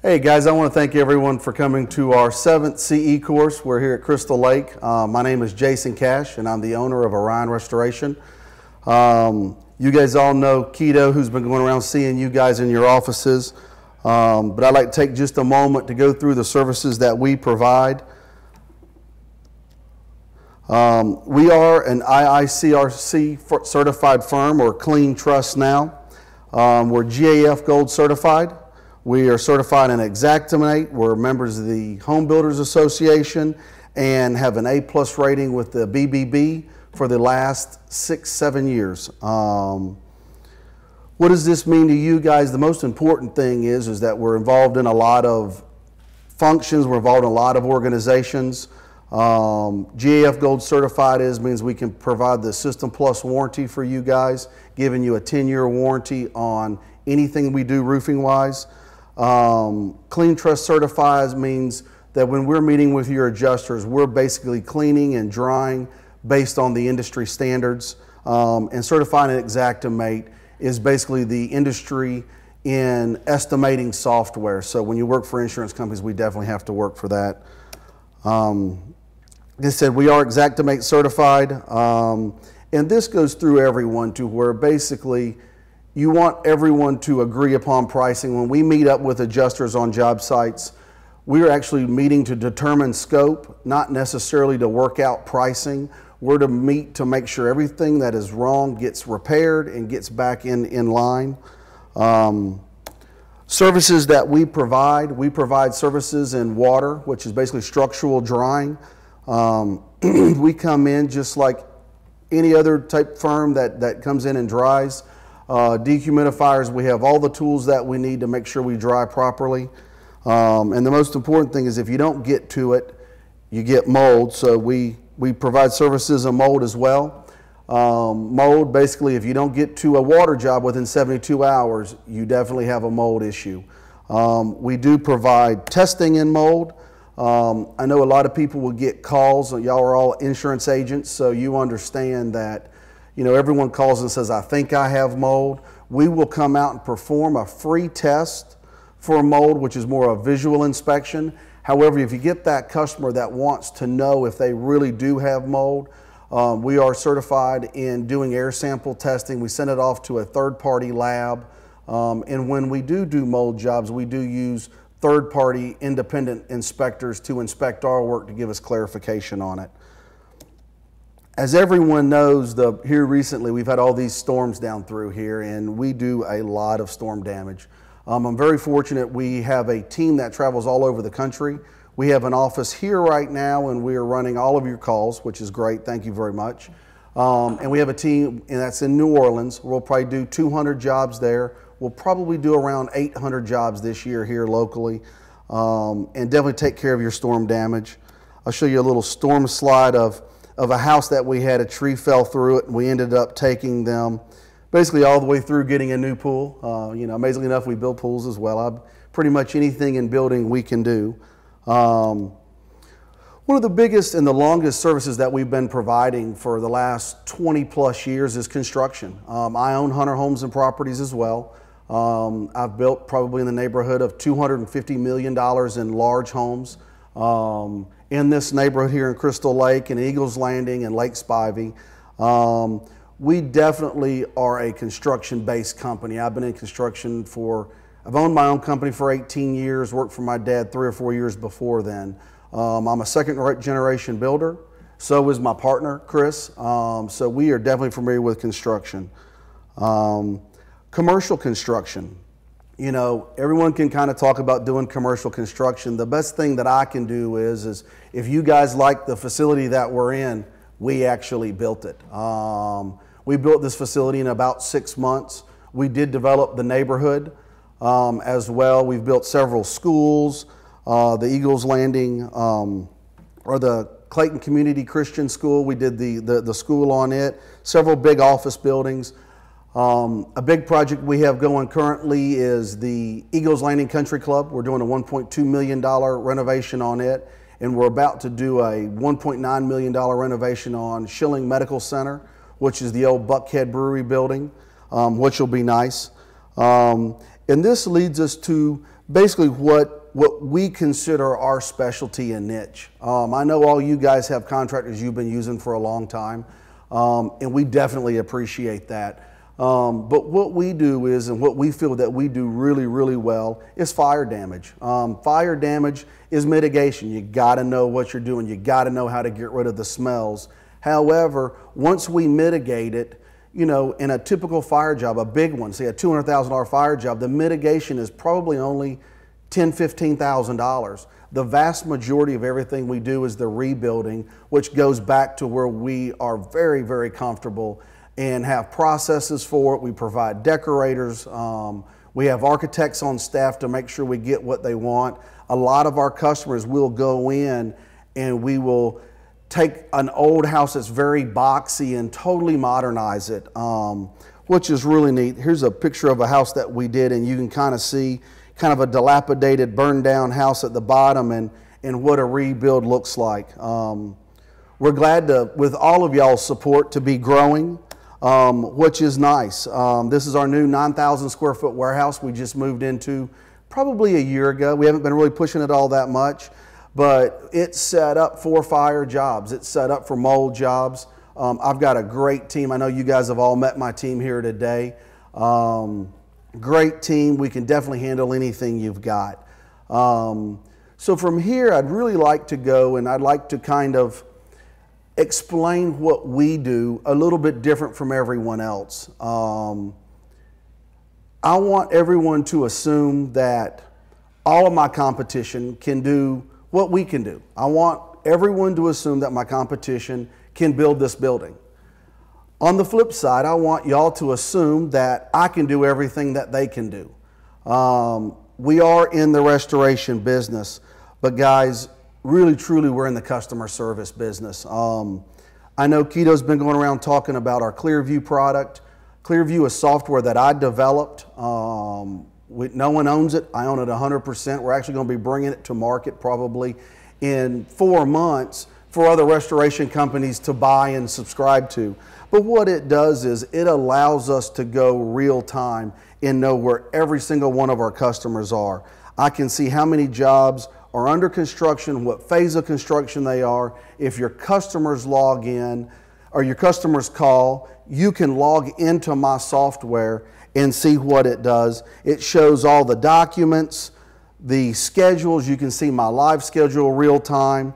Hey guys, I want to thank everyone for coming to our 7th CE course. We're here at Crystal Lake. My name is Jason Cash and I'm the owner of Orion Restoration. You guys all know Keto, who's been going around seeing you guys in your offices. But I'd like to take just a moment to go through the services that we provide. We are an IICRC certified firm, or Clean Trust now. We're GAF Gold certified. We are certified in Xactimate. We're members of the Home Builders Association and have an A+ rating with the BBB for the last 6-7 years. What does this mean to you guys? The most important thing is that we're involved in a lot of functions. We're involved in a lot of organizations. GAF Gold certified means we can provide the System Plus warranty for you guys, giving you a 10-year warranty on anything we do roofing wise. Clean Trust certifies means that when we're meeting with your adjusters, we're basically cleaning and drying based on the industry standards. And certifying an Xactimate is basically the industry in estimating software. So when you work for insurance companies, we definitely have to work for that. Like I said, we are Xactimate certified, and this goes through everyone to where basically you want everyone to agree upon pricing. When we meet up with adjusters on job sites, we are actually meeting to determine scope, not necessarily to work out pricing. We're to meet to make sure everything that is wrong gets repaired and gets back in line. Services that we provide services in water, which is basically structural drying. We come in just like any other type firm that comes in and dries. Dehumidifiers, we have all the tools that we need to make sure we dry properly. And the most important thing is if you don't get to it, you get mold. So we provide services in mold as well. Mold, basically, if you don't get to a water job within 72 hours, you definitely have a mold issue. We do provide testing in mold. I know a lot of people will get calls. Y'all are all insurance agents, so you understand that, you know, everyone calls and says, I think I have mold. We will come out and perform a free test for mold, which is more a visual inspection. However, if you get that customer that wants to know if they really do have mold, we are certified in doing air sample testing. We send it off to a third-party lab. And when we do mold jobs, we do use third-party independent inspectors to inspect our work to give us clarification on it. As everyone knows, here recently we've had all these storms down through here, and we do a lot of storm damage. I'm very fortunate we have a team that travels all over the country. We have an office here right now, and we are running all of your calls, which is great. Thank you very much. And we have a team, and that's in New Orleans. We'll probably do 200 jobs there. We'll probably do around 800 jobs this year here locally, and definitely take care of your storm damage. I'll show you a little storm slide of a house that we had. A tree fell through it, and we ended up taking them basically all the way through getting a new pool. You know, amazingly enough, we build pools as well. Pretty much anything in building we can do. One of the biggest and the longest services that we've been providing for the last 20+ years is construction. I own Hunter Homes and Properties as well. I've built probably in the neighborhood of $250 million in large homes in this neighborhood here in Crystal Lake and Eagles Landing and Lake Spivey. We definitely are a construction-based company. I've been in construction I've owned my own company for 18 years, worked for my dad 3 or 4 years before then. I'm a second-generation builder. So is my partner, Chris. So we are definitely familiar with construction. Commercial construction. You know, everyone can kind of talk about doing commercial construction. The best thing that I can do is if you guys like the facility that we're in, we actually built it. We built this facility in about 6 months. We did develop the neighborhood as well. We've built several schools, the Eagles Landing, or the Clayton Community Christian School. We did the school on it, several big office buildings. A big project we have going currently is the Eagles Landing Country Club. We're doing a $1.2 million renovation on it, and we're about to do a $1.9 million renovation on Schilling Medical Center, which is the old Buckhead Brewery building, which will be nice. And this leads us to basically what we consider our specialty and niche. I know all you guys have contractors you've been using for a long time, and we definitely appreciate that. But what we do is, and what we feel that we do really, really well, is fire damage. Fire damage is mitigation. You got to know what you're doing. You got to know how to get rid of the smells. However, once we mitigate it, you know, in a typical fire job, a big one, say a $200,000 fire job, the mitigation is probably only $10,000, $15,000. The vast majority of everything we do is the rebuilding, which goes back to where we are very, very comfortable and have processes for it. We provide decorators. We have architects on staff to make sure we get what they want. A lot of our customers will go in and we will take an old house that's very boxy and totally modernize it, which is really neat. Here's a picture of a house that we did, and you can kind of see kind of a dilapidated, burned down house at the bottom and what a rebuild looks like. We're glad to, with all of y'all's support, to be growing, which is nice. This is our new 9,000 square foot warehouse we just moved into probably a year ago. We haven't been really pushing it all that much, but it's set up for fire jobs. It's set up for mold jobs. I've got a great team. I know you guys have all met my team here today. Great team. We can definitely handle anything you've got. So from here, I'd really like to go and I'd like to kind of explain what we do a little bit different from everyone else. I want everyone to assume that all of my competition can do what we can do. I want everyone to assume that my competition can build this building. On the flip side, I want y'all to assume that I can do everything that they can do. We are in the restoration business, but guys, really, truly, we're in the customer service business. I know Keto's been going around talking about our Clearview product. Clearview is software that I developed. No one owns it. I own it 100%. We're actually going to be bringing it to market probably in 4 months for other restoration companies to buy and subscribe to. But what it does is it allows us to go real time and know where every single one of our customers are. I can see how many jobs are under construction, what phase of construction they are. If your customers log in or your customers call, you can log into my software and see what it does. It shows all the documents, the schedules. You can see my live schedule real time.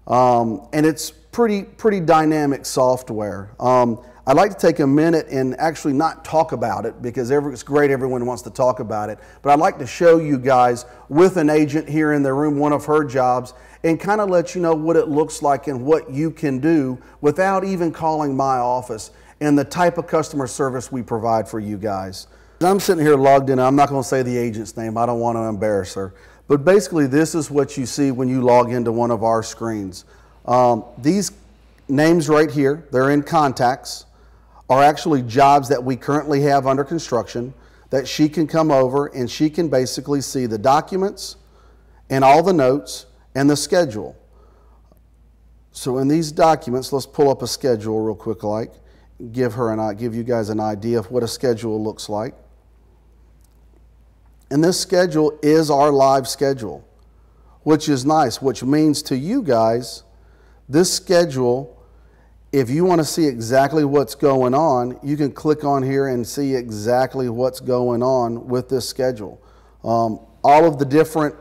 And it's pretty dynamic software. I'd like to take a minute and actually not talk about it because it's great, everyone wants to talk about it, but I'd like to show you guys with an agent here in the room one of her jobs and kind of let you know what it looks like and what you can do without even calling my office and the type of customer service we provide for you guys. I'm sitting here logged in. I'm not going to say the agent's name. I don't want to embarrass her. But basically, this is what you see when you log into one of our screens. These names right here, they're in contacts, are actually jobs that we currently have under construction that she can come over and she can basically see the documents and all the notes and the schedule. So in these documents, let's pull up a schedule real quick, give you guys an idea of what a schedule looks like. And this schedule is our live schedule, which is nice, which means to you guys, this schedule, if you want to see exactly what's going on, you can click on here and see exactly what's going on with this schedule. All of the different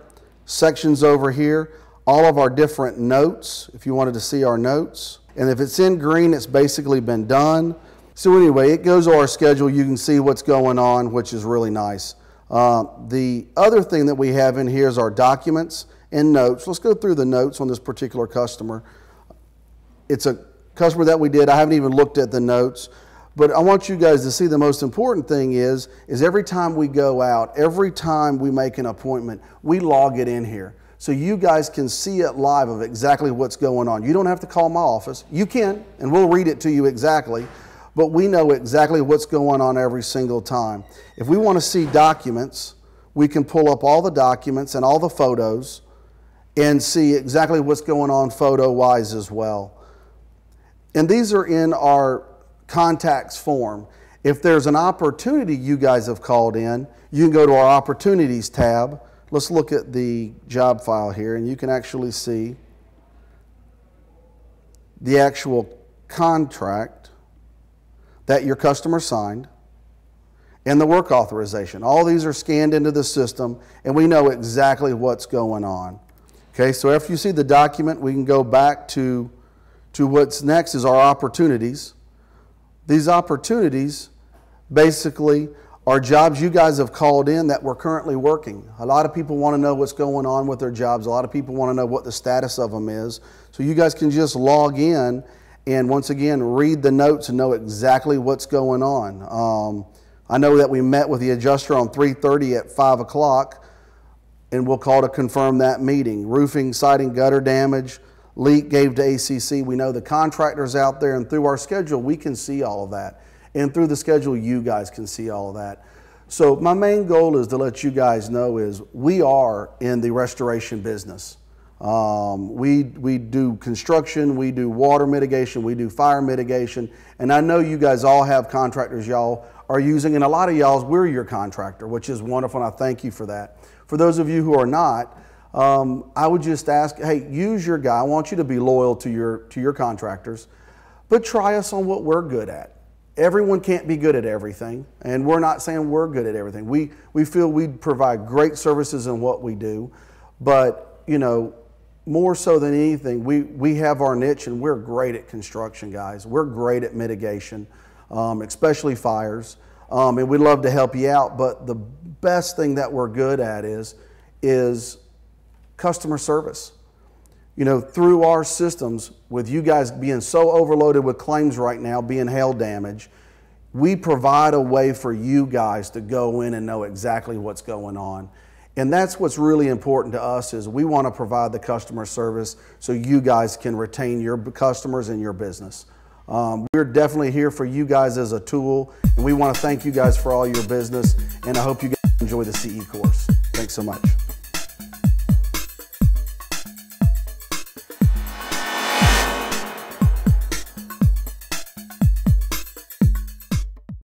sections over here, all of our different notes, if you wanted to see our notes. And if it's in green, it's basically been done. So anyway, it goes to our schedule. You can see what's going on, which is really nice. The other thing that we have in here is our documents and notes. Let's go through the notes on this particular customer. It's a customer that we did. I haven't even looked at the notes, but I want you guys to see the most important thing is every time we go out, every time we make an appointment, we log it in here. So you guys can see it live of exactly what's going on. You don't have to call my office. You can, and we'll read it to you exactly, but we know exactly what's going on every single time. If we want to see documents, we can pull up all the documents and all the photos and see exactly what's going on photo-wise as well. And these are in our contacts form. If there's an opportunity you guys have called in, you can go to our opportunities tab. let's look at the job file here, and you can actually see the actual contract that your customer signed and the work authorization. All these are scanned into the system, and we know exactly what's going on. Okay, so after you see the document, we can go back to what's next is our opportunities. These opportunities basically are jobs you guys have called in that we're currently working. A lot of people want to know what's going on with their jobs. A lot of people want to know what the status of them is. So you guys can just log in and once again read the notes and know exactly what's going on. I know that we met with the adjuster on 3:30 at 5 o'clock, and we'll call to confirm that meeting. Roofing, siding, gutter damage, leak gave to ACC. We know the contractors out there, and through our schedule, we can see all of that. And through the schedule, you guys can see all of that. So my main goal is to let you guys know is we are in the restoration business. We do construction, we do water mitigation, we do fire mitigation, and I know you guys all have contractors y'all are using, and a lot of y'all, we're your contractor, which is wonderful, and I thank you for that. For those of you who are not, I would just ask, hey, use your guy. I want you to be loyal to your contractors, but try us on what we're good at. Everyone can't be good at everything, and we're not saying we're good at everything. We feel we provide great services in what we do, but you know, more so than anything, we have our niche, and we're great at construction, guys. We're great at mitigation, especially fires, and we'd love to help you out, but the best thing that we're good at is customer service. You know, through our systems, with you guys being so overloaded with claims right now, being hail damage, we provide a way for you guys to go in and know exactly what's going on. And that's what's really important to us is we want to provide the customer service so you guys can retain your customers and your business. We're definitely here for you guys as a tool, and we want to thank you guys for all your business, and I hope you guys enjoy the CE course. Thanks so much.